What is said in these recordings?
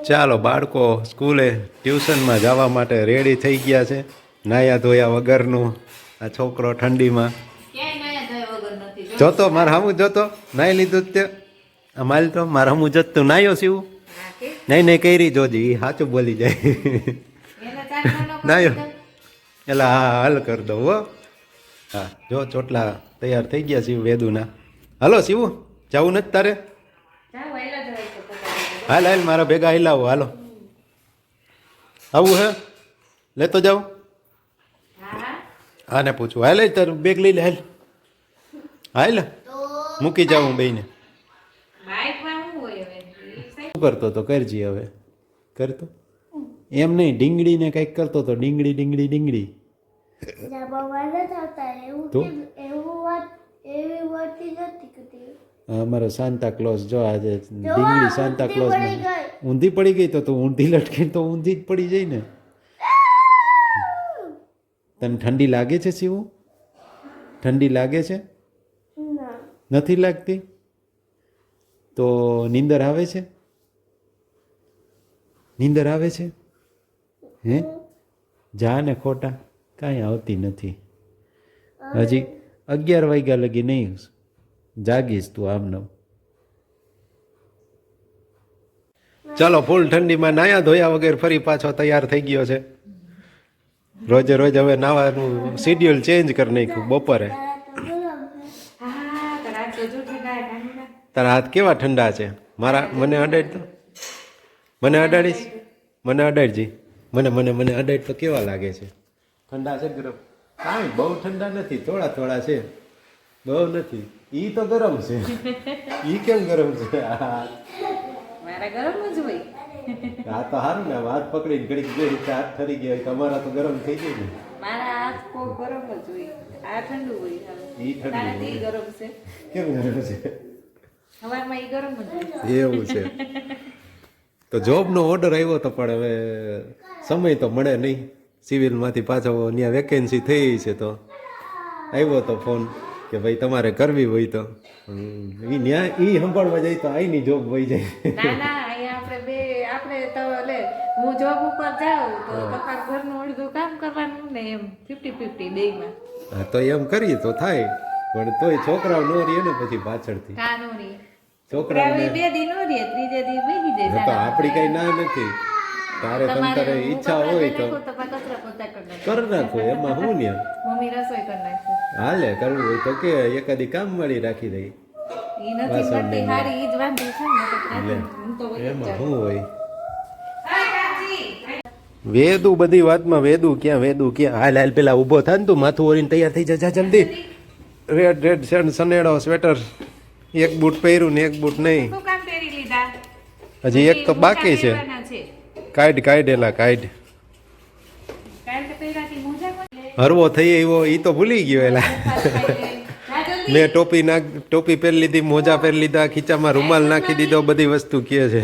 ચાલો બાળકો સ્કૂલે ટ્યુશનમાં જવા માટે રેડી થઈ ગયા છે. નાયા ધોયા વગરનું આ છોકરો ઠંડીમાં જોતો મારે હમું જોતો નાઈ લીધું તે માલ તો મારે હમું જતું નાયો સીવું નહીં નહીં કઈ રી જોજી એ સાચું બોલી જાય નાયો એટલે હા હલ કરી દઉં હો. હા જો ચોટલા તૈયાર થઈ ગયા શિવ વેદુના. હલો શિવું જવું નથી તારે? હાલ હાલ મારા ભેગા હિલાવો હાલો. આવું હે લેતો જાઉં? હા ને પૂછું હાલ તારું બેગ લઈ લે હાલ હાલ મૂકી જાઉં બેને. શું કરતો તો કરજી હવે કરતો એમ નહીં ડીંગડીને કંઈક કરતો તો ડીંગડી ડીંગડી ડીંગડી તો અમારો સાન્તા ક્લોઝ જો આજે ડીંગડી સાન્તા ક્લોઝ ઊંધી પડી ગઈ તો તું ઊંધી લટકી તો ઊંધી જ પડી જાય ને. તને ઠંડી લાગે છે શિવું? ઠંડી લાગે છે? નથી લાગતી? તો નીંદર આવે છે? નીંદર આવે છે? હે જા ને ખોટા કાંઈ આવતી નથી. હજી 11 વાગ્યા લગી નહીં જાગીશ તું આમનો. ચાલો ફૂલ ઠંડીમાં નાયા ધોયા વગર ફરી પાછો તૈયાર થઈ ગયો છે. રોજે રોજ હવે નાવાનું શેડ્યુલ ચેન્જ કરી નાખ્યું. બપોરે તારા હાથ કેવા ઠંડા છે મારા? મને અડાડ તો મને અડાડીશ મને અડાડજી મને મને મને અડાડ તો કેવા લાગે છે? ઠંડા છે ગરમ? કાંઈ બહુ ઠંડા નથી, થોડા થોડા છે, બહુ નથી. ઈ તો ગરમ છે. ઈ કેમ ગરમ છે? મારા ગરમ જ હોય. આ તો સારું ને હાથ પકડીને ઘડીક જે રીતે હાથ ઠરી ગયા હોય તમારા તો ગરમ થઈ જાય ને. મારા હાથ કો ગરમ જ હોય. આ ઠંડુ હોય. ઈ ઠંડુ ઈ ગરમ છે. કેમ ગરમ છે? હવારમાં ઈ ગરમ જ હોય. એવું છે. તો જોબનો ઓર્ડર આવ્યો તો પણ હવે સમય તો મળે નહીં. સિવિલમાંથી પાછો ત્યાં વેકેન્સી થઈ છે તો આવ્યો તો ફોન કે ભાઈ તમારે કરવી હોય તો ઈ સંભાળવા જાય તો આઈની જોબ વહી જાય. ના ના અહીંયા આપણે તો લે હું જોબ ઉપર જાઉં તો પપ્પા ઘરનું અડધું કામ કરવાનું ને એમ 50-50 બેયમાં. હા તો એમ કરીએ તો થાય પણ તોય છોકરાઓ નો રહે ને પછી પાછળથી કાનોરી છોકરાઓને બે દી નો રહે ત્રીજે દી બેસી જાય. તો આપણી કઈ ના નથી. તારે તમતારે ઈચ્છા હોય તો કરી નાખો એમાં હું ને મમ્મી રસોઈ કરી નાખો. હાલે કરવું હોય તો કે એકાદી કામ વાળી રાખી દઈ. ઈ નથી મળતી હારી ઈ જ વાંધો છે ને. હું તો એમાં શું હોય? વેદુ બધી વાતમાં વેદુ ક્યાં હાલ હાલ પેલા ઊભો થાય ને તું માથું ઓરીને તૈયાર થઈ જા જલ્દી. Red red shirt Sanedo sweater એક બૂટ પહેર્યું ને એક બૂટ નહીં. શું કામ પહેરી લીધા? હજી એક તો બાકી છે. કાઢ એલા કાઢ. હરવો થઈ આવ્યો ઈ તો ભૂલી ગયો એલા. મેં ટોપી પહેરી લીધી, મોજા પહેરી લીધા, ખીચામાં રૂમાલ નાખી દીધો, બધી વસ્તુ કહે છે.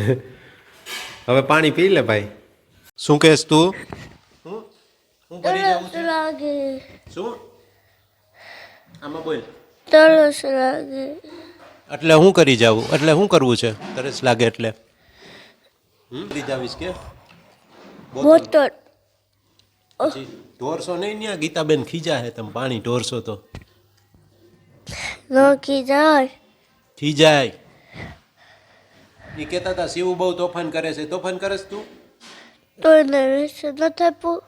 હવે પાણી પી લે ભાઈ. શું કહેશ તું? શું કરી જાવું છે? શું આમાં બોલ. તરસ લાગે એટલે શું કરી જાવું? એટલે શું કરવું છે? તરસ લાગે એટલે જાવીશ કે બોતલ પછી ઢોરસો નહીં ત્યાં ગીતાબેન ખીજા હે તમે પાણી ઢોરસો તો નોકી જાય ખીજાય. એ કહેતા હતા શિવ બહુ તોફાન કરે છે. તોફાન કરસ તું? તો એને લેસન નથી આપ્યું.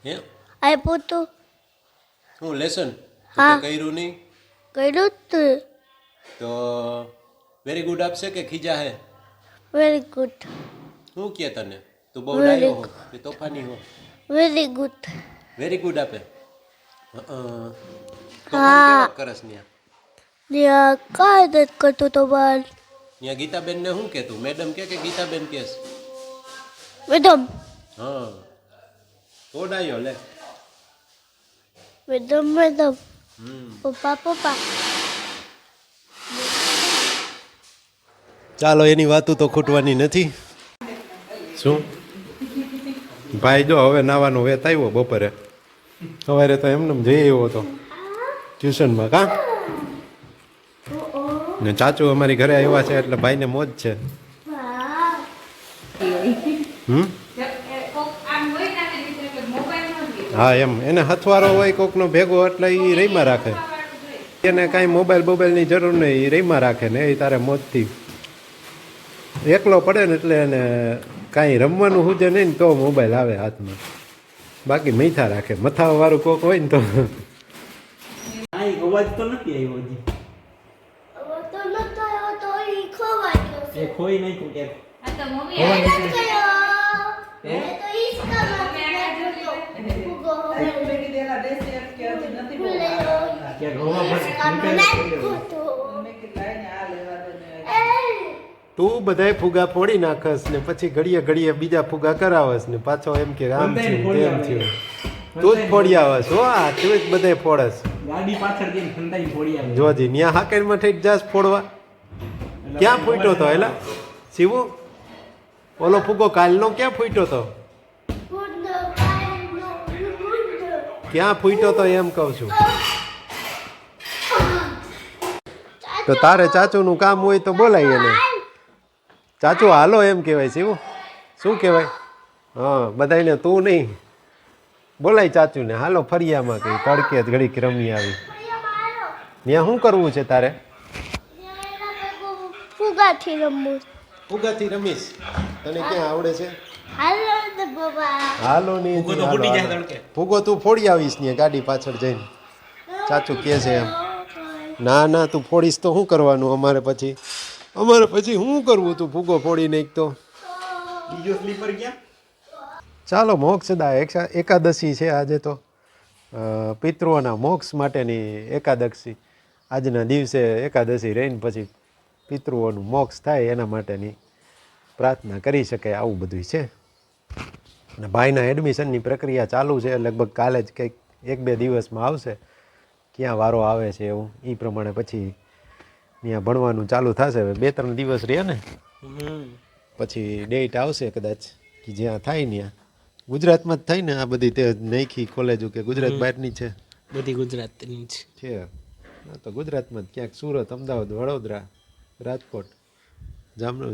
હે આપ્યું તું? શું લેસન હા. કર્યું નહીં કર્યું તું. તો વેરી ગુડ આપશે કે ખીજા હે? વેરી ગુડ શું કહે તને? તું બહુ ડાયો હો કે તોફાની હો? Very good. વેરી ગુડ આપે. હા. કરસ ત્યાં ત્યાં કાંઈ નથી કરતું તો બાર ત્યાં ગીતાબેનને શું કહેતું? મેડમ કે ગીતાબેન કેસ? મેડમ હા તો ડાયો લે. મેડમ મેડમ પપ્પા પપ્પા. ચાલો એની વાતો તો ખૂટવાની નથી. શું ભાઈ જો હવે નાવાનો વેત આવ્યો બપોરે. સવારે તો એમને જઈ આવ્યો હતો ટ્યુશનમાં. કાં ને ચાચુ અમારી ઘરે આવ્યા છે એટલે ભાઈને મોજ છે. હોય હમ કોક આમ હોય નાખી દીધું એટલે મોબાઈલ નથી હા એમ એને હથવારો હોય કોકનો ભેગો એટલે એ રહીમાં રાખે એને કાંઈ મોબાઈલની જરૂર નહીં એ રહીમાં રાખે ને એ તારે મોજથી એકલો પડે ને એટલે એને કાંઈ રમવાનું સૂજે નહીં ને તો મોબાઈલ આવે હાથમાં બાકી મીઠા રાખે મથાવાળું કોક હોય ને તો અવાજ તો નથી આવ્યો હજી वो तो न तो ઈ ખોવાઈ ગયો એ ખોઈ નાખ્યું કે આ તો મમ્મી ખોવાઈ છે ગયું. ये तो इसका फूगो કે ગોવા બસ नाखो तो તું બધાય ફુગા ફોડી નાખસ ને પછી ઘડીએ ઘડીએ બીજા ફુગા કરાવસ ને પાછો એમ કે આમ થયું તેમ થયું તું જ ફોડી આવસ હો આ તું જ બધાય ફોડસ ગાડી પાછળ જઈને ખંડાઈ ફોડી આવે જોજી ન્યા હાકેરમાં થઈ જાસ ફોડવા ક્યાં ફૂટ્યો તો એલા શિવો ઓલો ફુગો કાલનો ક્યાં ફૂટ્યો તો गुड बाय नो गुड ક્યાં ફૂટ્યો તો એમ કહું છું તો તારે ચાચુનું કામ હોય તો બોલાય એને ચાચુ હાલો એમ કહેવાય શિવો શું કહેવાય હા બધાયને તું નહીં બોલાય ચાચુને હાલો ફરિયામાં કઈ તડકે જ ઘડીક રમી આવી ત્યાં શું કરવું છે તારે ફુગાથી રમવું ફુગાથી રમીશ તને ક્યાં આવડે છે હાલો ને બાબા હાલો નહીં ફુગો તો ફૂટી જાય તડકે. ફુગો તું ફોડી આવીશ ને ગાડી પાછળ જઈને ચાચુ કહે છે એમ ના ના તું ફોડીશ તો શું કરવાનું અમારે પછી શું કરવું તું ફુગો ફોડી નાખ તો બીજો સ્લીપર ક્યાં ચાલો મોક્ષદા એકાદશી છે આજે તો પિતૃઓના મોક્ષ માટેની એકાદશી આજના દિવસે એકાદશી રહીને પછી પિતૃઓનું મોક્ષ થાય એના માટેની પ્રાર્થના કરી શકાય આવું બધું છે અને ભાઈના એડમિશનની પ્રક્રિયા ચાલુ છે લગભગ કાલે જ કંઈક 1-2 દિવસમાં આવશે ક્યાં વારો આવે છે એવું એ પ્રમાણે પછી ત્યાં ભણવાનું ચાલુ થશે હવે 2-3 દિવસ રહે ને પછી ડેટ આવશે કદાચ કે જ્યાં થાય ત્યાં ગુજરાતમાં જ થાય ને આ બધી તે નઈખી કોલેજો કે ગુજરાત બહારની છે બધી ગુજરાતની છે હા તો ગુજરાતમાં જ ક્યાંક સુરત અમદાવાદ વડોદરા રાજકોટ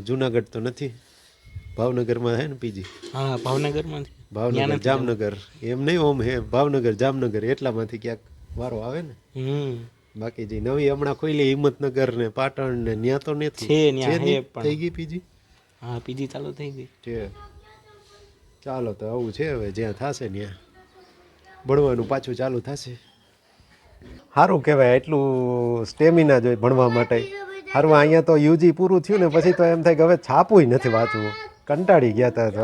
જુનાગઢ તો નથી ભાવનગરમાં છે ને પીજી હા ભાવનગરમાંથી ભાવનગર જામનગર એમ નહીં ઓમ હે ભાવનગર જામનગર એટલામાંથી ક્યાંક વારો આવે ને બાકી જે નવી હમણાં ખોલી હિંમતનગર ને પાટણ ને ત્યાં તો નથી છે, ન્યા છે હે નહીં? પણ. થઈ ગઈ પીજી હા પીજી ચાલુ થઈ ગઈ છે ચાલો તો આવું છે હવે જ્યાં થશે ત્યાં ભણવાનું પાછું ચાલુ થશે સારું કહેવાય એટલું સ્ટેમિના જોઈએ ભણવા માટે સારું અહીંયા તો યુજી પૂરું થયું ને પછી તો એમ થાય કે હવે છાપું નથી વાંચવું કંટાળી ગયા હતા તો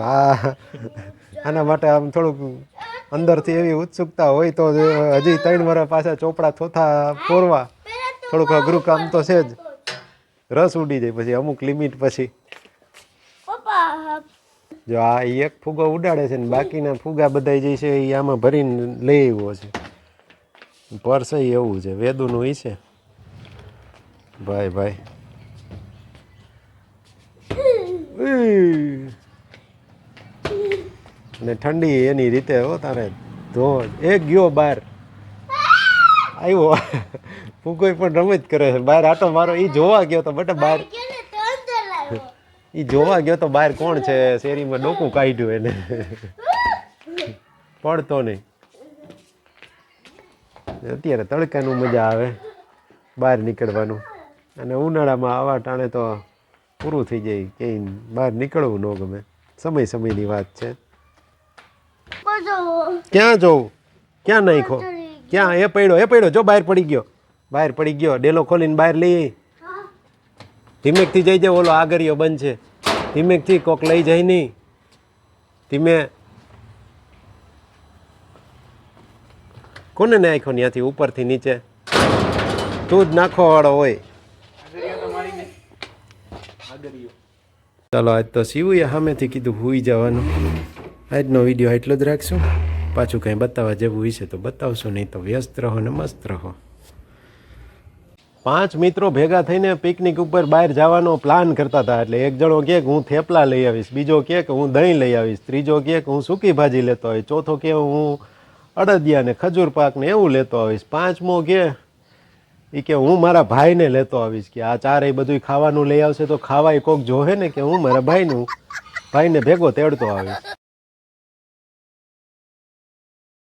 આના માટે આમ થોડુંક અંદરથી એવી ઉત્સુકતા હોય તો હજી 3 વર્ષ પાછા ચોપડા ચોથા ફોરવા થોડુંક અઘરું કામ તો છે જ રસ ઉડી જાય પછી અમુક લિમિટ પછી પપ્પા જો આ ઈ એક ફુગો ઉડાડે છે ને બાકીના ફુગા બધા જે છે એ આમાં ભરીને લઈ આવ્યો છે પર્સ એવું છે વેદુનું ઈ છે ભાઈ ભાઈ ને ઠંડી એની રીતે હો તારે ધો એક ગયો બહાર આવ્યો ફુગો પણ રમત કરે છે બહાર આટો મારો ઈ જોવા ગયો તો બટા બહાર કેને તો અંદર લાવ્યો ઈ જોવા ગયો તો બહાર કોણ છે શેરીમાં ડોકું કાઢ્યું એને પડતો નહીં અત્યારે તડકાનું મજા આવે બહાર નીકળવાનું અને ઉનાળામાં આવા ટાણે તો પૂરું થઈ જાય ક્યાંય બહાર નીકળવું ન ગમે સમયની વાત છે બધો ક્યાં જોવું ક્યાં નાખ્યો ક્યાં એ પડ્યો જો બહાર પડી ગયો ડેલો ખોલીને બહાર લઈ આઈ. ધીમેકથી જઈ જાય ઓલો આગરિયો બંધ છે ધીમેકથી કોક લઈ જાય નહીં ધીમે કોને નાખ્યો ત્યાંથી ઉપરથી નીચે તું જ નાખવા વાળો હોય ચાલો આજ તો શિવુએ સામેથી કીધું હુઈ જવાનું આજનો વિડીયો એટલો જ રાખશું પાછું કંઈ બતાવવા જેવું હશે તો બતાવશો નહીં તો વ્યસ્ત રહો ને મસ્ત રહો 5 મિત્રો ભેગા થઈને પિકનિક ઉપર બહાર જવાનો પ્લાન કરતા હતા એટલે એક જણો કહે કે હું થેપલા લઈ આવીશ બીજો કહે કે હું દહીં લઈ આવીશ ત્રીજો કહે કે હું સૂકી ભાજી લેતો આવીશ ચોથો કહે હું અડદિયા ને ખજૂર પાક ને એવું લેતો આવીશ પાંચમો કહે એ કે હું મારા ભાઈને લેતો આવીશ કે આ ચારેય બધું ખાવાનું લઈ આવશે તો ખાવાય કોક જોહે ને કે હું મારા ભાઈનું ભાઈને ભેગો તેડતો આવીશ